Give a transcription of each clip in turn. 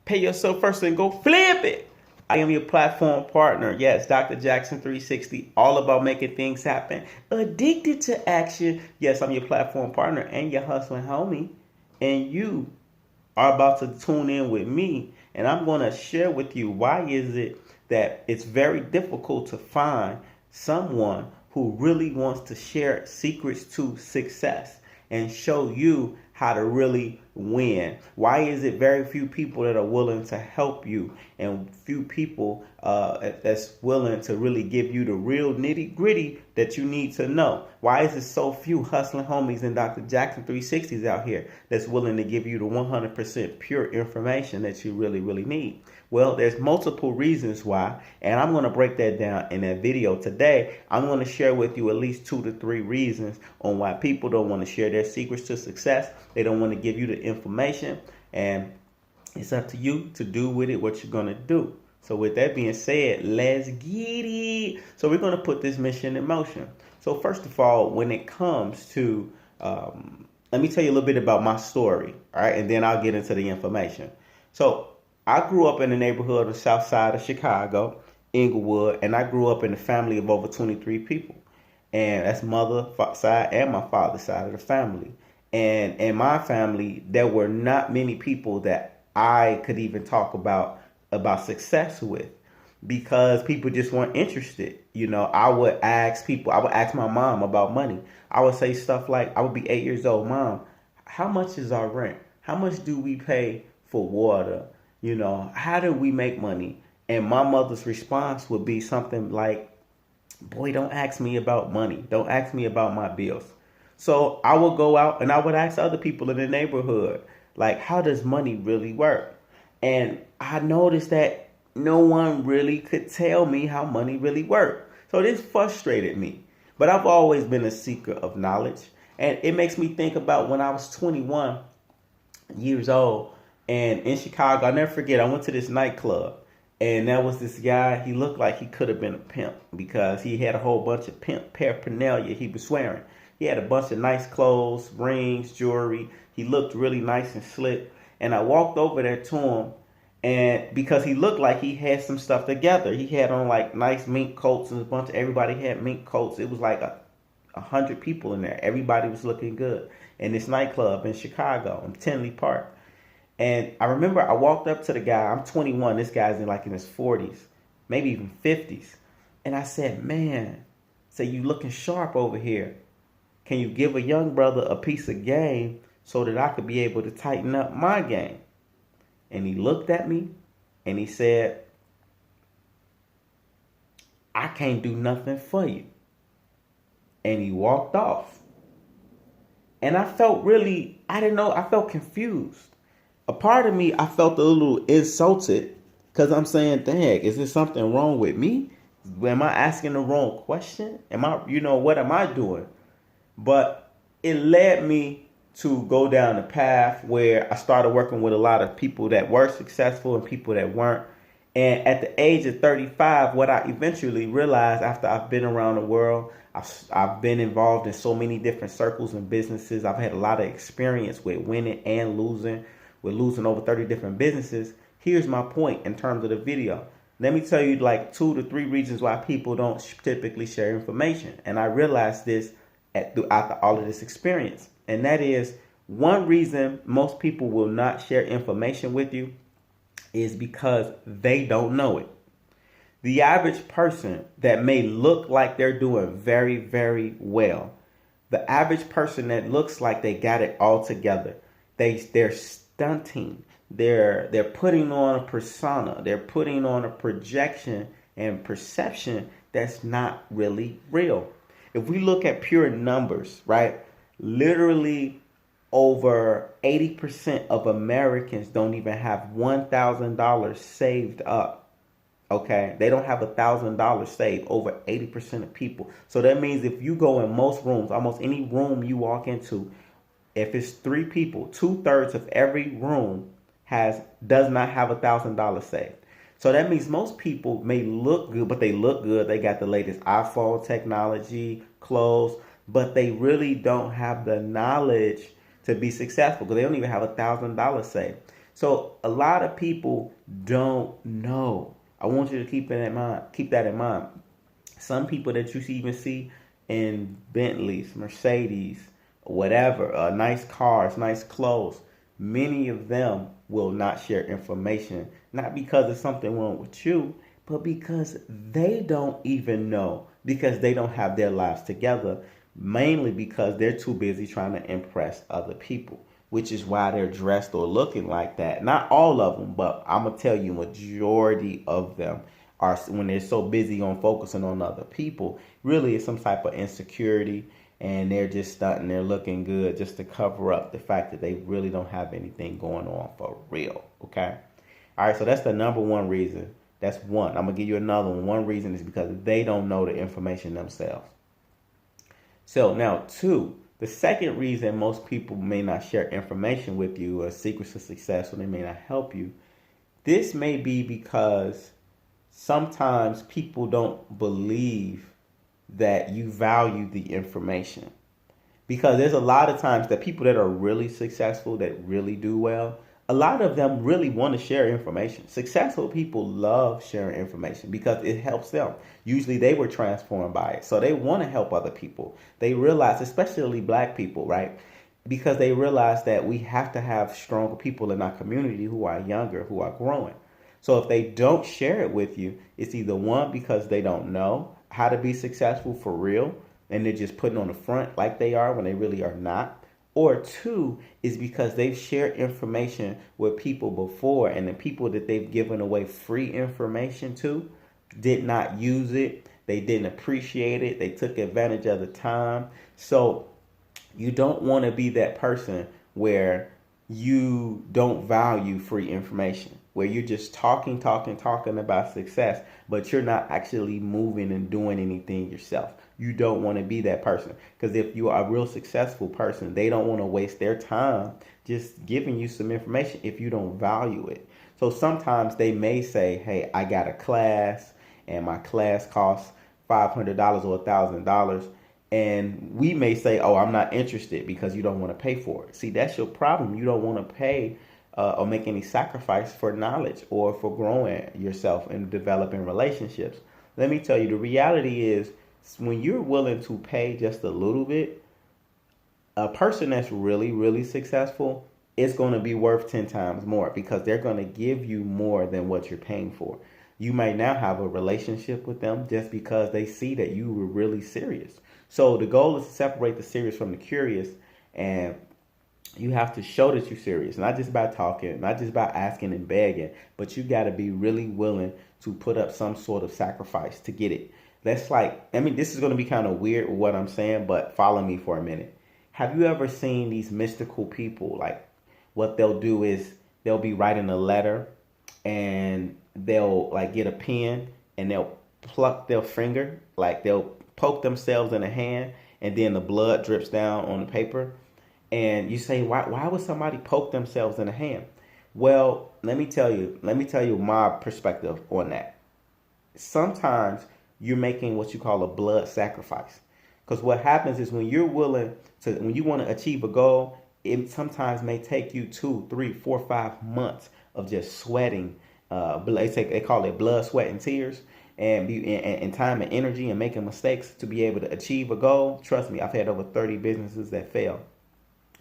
Pay yourself first and go flip it. I am your platform partner. Yes, Dr. Jackson 360, all about making things happen. Addicted to action. Yes, I'm your platform partner and your hustling homie. And you are about to tune in with me, and I'm going to share with you why is it that it's very difficult to find someone who really wants to share secrets to success and show you how to really win. Why is it very few people that are willing to help you and few people that's willing to really give you the real nitty gritty that you need to know? Why is it so few hustling homies and Dr. Jackson 360s out here that's willing to give you the 100% pure information that you really, really need? Well, there's multiple reasons why, and I'm going to break that down in that video today. I'm going to share with you at least 2 to 3 reasons on why people don't want to share their secrets to success. They don't want to give you the information, and it's up to you to do with it what you're going to do. So with that being said, let's get it. So we're going to put this mission in motion. So first of all, when it comes to, let me tell you a little bit about my story, all right, and then I'll get into the information. So I grew up in the neighborhood of the south side of Chicago, Inglewood, and I grew up in a family of over 23 people. And that's mother side and my father's side of the family. And in my family, there were not many people that I could even talk about success with because people just weren't interested. You know, I would ask my mom about money. I would say stuff like, I would be 8 years old, Mom, how much is our rent? How much do we pay for water? You know, how do we make money? And my mother's response would be something like, boy, don't ask me about money. Don't ask me about my bills. So I would go out and I would ask other people in the neighborhood, like, how does money really work? And I noticed that no one really could tell me how money really worked. So this frustrated me. But I've always been a seeker of knowledge. And it makes me think about when I was 21 years old. And in Chicago, I'll never forget, I went to this nightclub. And there was this guy, he looked like he could have been a pimp because he had a whole bunch of pimp paraphernalia he was wearing. He had a bunch of nice clothes, rings, jewelry. He looked really nice and slick. And I walked over there to him, and because he looked like he had some stuff together. He had on like nice mink coats, and everybody had mink coats. It was like 100 people in there. Everybody was looking good in this nightclub in Chicago, in Tinley Park. And I remember I walked up to the guy. I'm 21. This guy's in his 40s, maybe even 50s. And I said, man, say you looking sharp over here. Can you give a young brother a piece of game so that I could be able to tighten up my game? And he looked at me and he said, I can't do nothing for you. And he walked off. And I felt I felt confused. A part of me, I felt a little insulted because I'm saying, dang, is there something wrong with me? Am I asking the wrong question? What am I doing? But it led me to go down a path where I started working with a lot of people that were successful and people that weren't. And at the age of 35, what I eventually realized after I've been around the world, I've been involved in so many different circles and businesses. I've had a lot of experience with winning and losing. We're losing over 30 different businesses. Here's my point in terms of the video. Let me tell you like 2 to 3 reasons why people don't typically share information. And I realized this throughout all of this experience. And that is, one reason most people will not share information with you is because they don't know it. The average person that may look like they're doing very, very well, the average person that looks like they got it all together, they're stunting. They're putting on a persona. They're putting on a projection and perception that's not really real. If we look at pure numbers, right? Literally over 80% of Americans don't even have $1,000 saved up. Okay, they don't have $1,000 saved, over 80% of people. So that means if you go in most rooms, almost any room you walk into, if it's 3 people, 2/3 of every room does not have $1,000 saved. So that means most people may look good, but they look good. They got the latest iPhone technology, clothes, but they really don't have the knowledge to be successful because they don't even have $1,000 saved. So a lot of people don't know. I want you to keep that in mind. Keep that in mind. Some people that you even see in Bentleys, Mercedes, whatever, nice cars, nice clothes, many of them will not share information, not because of something wrong with you, but because they don't even know, because they don't have their lives together, mainly because they're too busy trying to impress other people, which is why they're dressed or looking like that. Not all of them, but I'm going to tell you, majority of them are, when they're so busy on focusing on other people, really it's some type of insecurity, and they're just stunting, they're looking good just to cover up the fact that they really don't have anything going on for real. Okay. All right. So that's the number one reason. That's one. I'm going to give you another one. One reason is because they don't know the information themselves. So now two, the second reason most people may not share information with you or secrets of success, or they may not help you. This may be because sometimes people don't believe that you value the information. Because there's a lot of times that people that are really successful, that really do well, a lot of them really want to share information. Successful people love sharing information because it helps them. Usually they were transformed by it. So they want to help other people. They realize, especially black people, right? Because they realize that we have to have stronger people in our community who are younger, who are growing. So if they don't share it with you, it's either one, because they don't know how to be successful for real, and they're just putting on the front like they are when they really are not. Or two is because they've shared information with people before, and the people that they've given away free information to did not use it. They didn't appreciate it. They took advantage of the time. So you don't want to be that person where you don't value free information, where you're just talking about success, but you're not actually moving and doing anything yourself. You don't want to be that person, because if you are a real successful person, they don't want to waste their time just giving you some information if you don't value it. So sometimes they may say, hey, I got a class and my class costs $500 or $1,000. And we may say, oh, I'm not interested, because you don't want to pay for it. See, that's your problem. You don't want to pay or make any sacrifice for knowledge or for growing yourself and developing relationships. Let me tell you, the reality is, when you're willing to pay just a little bit, a person that's really, really successful is going to be worth 10 times more, because they're going to give you more than what you're paying for. You might now have a relationship with them just because they see that you were really serious. So the goal is to separate the serious from the curious, and you have to show that you're serious, not just by talking, not just by asking and begging, but you got to be really willing to put up some sort of sacrifice to get it. That's like, I mean, this is going to be kind of weird with what I'm saying, but follow me for a minute. Have you ever seen these mystical people? Like, what they'll do is they'll be writing a letter, and they'll like get a pen and they'll pluck their finger, like they'll poke themselves in the hand, and then the blood drips down on the paper. And you say, why would somebody poke themselves in the hand? Well, let me tell you my perspective on that. Sometimes you're making what you call a blood sacrifice. Because what happens is, when you want to achieve a goal, it sometimes may take you 2, 3, 4, 5 months of just sweating. They call it blood, sweat, and tears, and time and energy, and making mistakes to be able to achieve a goal. Trust me, I've had over 30 businesses that fail.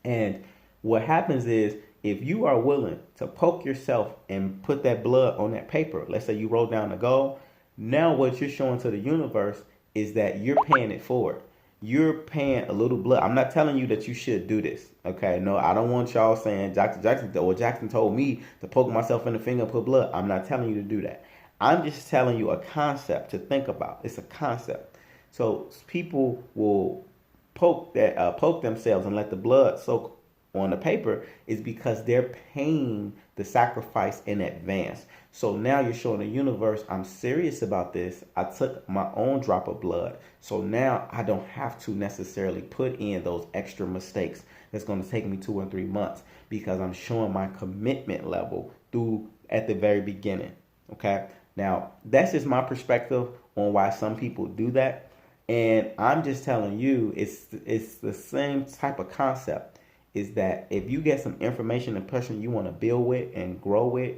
And what happens is, if you are willing to poke yourself and put that blood on that paper, let's say you wrote down a goal, now what you're showing to the universe is that you're paying it forward. You're paying a little blood. I'm not telling you that you should do this. Okay, no, I don't want y'all saying Jackson told me to poke myself in the finger and put blood. I'm not telling you to do that. I'm just telling you a concept to think about. It's a concept. So people will poke themselves and let the blood soak on the paper, is because they're paying the sacrifice in advance. So now you're showing the universe, I'm serious about this. I took my own drop of blood. So now I don't have to necessarily put in those extra mistakes that's going to take me 2 or 3 months, because I'm showing my commitment level through at the very beginning. Okay. Now that's just my perspective on why some people do that. And I'm just telling you, it's the same type of concept. is that if you get some information, a person you want to build with and grow with,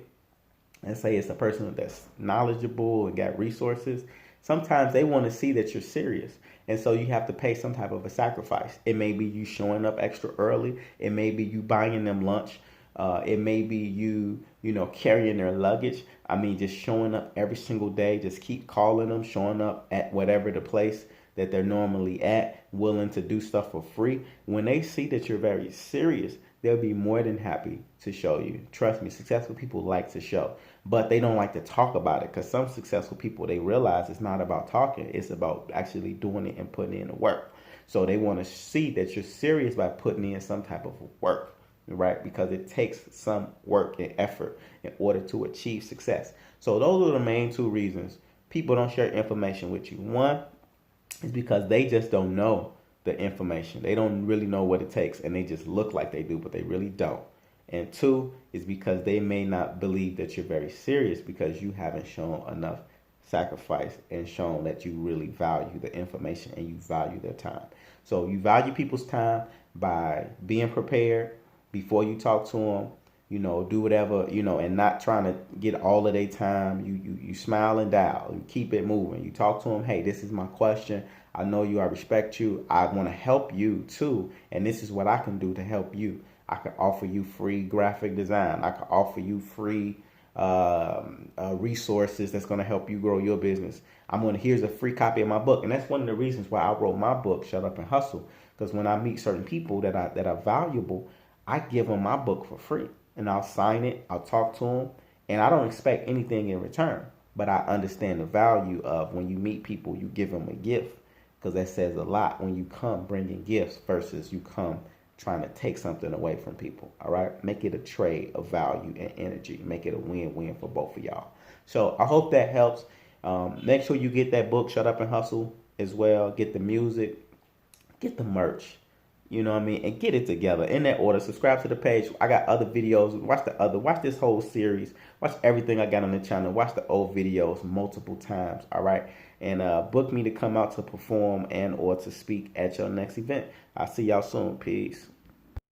and say it's a person that's knowledgeable and got resources, sometimes they want to see that you're serious. And so you have to pay some type of a sacrifice. It may be you showing up extra early. It may be you buying them lunch. It may be you carrying their luggage. I mean, just showing up every single day. Just keep calling them, showing up at whatever the place that they're normally at, willing to do stuff for free. When they see that you're very serious, they'll be more than happy to show you. Trust me, successful people like to show, but they don't like to talk about it, because some successful people, they realize it's not about talking, it's about actually doing it and putting in the work. So they want to see that you're serious by putting in some type of work, right? Because it takes some work and effort in order to achieve success. So those are the main two reasons people don't share information with you. One is because they just don't know the information. They don't really know what it takes, and they just look like they do, but they really don't. And two is because they may not believe that you're very serious, because you haven't shown enough sacrifice and shown that you really value the information and you value their time. So you value people's time by being prepared before you talk to them. Do whatever, and not trying to get all of their time. You smile and dial. You keep it moving. You talk to them. Hey, this is my question. I know you. I respect you. I want to help you too. And this is what I can do to help you. I can offer you free graphic design. I can offer you free resources that's going to help you grow your business. Here's a free copy of my book. And that's one of the reasons why I wrote my book, Shut Up and Hustle. Because when I meet certain people that are valuable, I give them my book for free. And I'll sign it, I'll talk to them, and I don't expect anything in return. But I understand the value of when you meet people, you give them a gift, because that says a lot when you come bringing gifts versus you come trying to take something away from people. All right, make it a trade of value and energy. Make it a win-win for both of y'all. So I hope that helps. Make sure you get that book, Shut Up and Hustle, as well. Get the music, get the merch. You know what I mean? And get it together in that order. Subscribe to the page. I got other videos. Watch this whole series. Watch everything I got on the channel. Watch the old videos multiple times. All right. And book me to come out to perform and or to speak at your next event. I'll see y'all soon. Peace.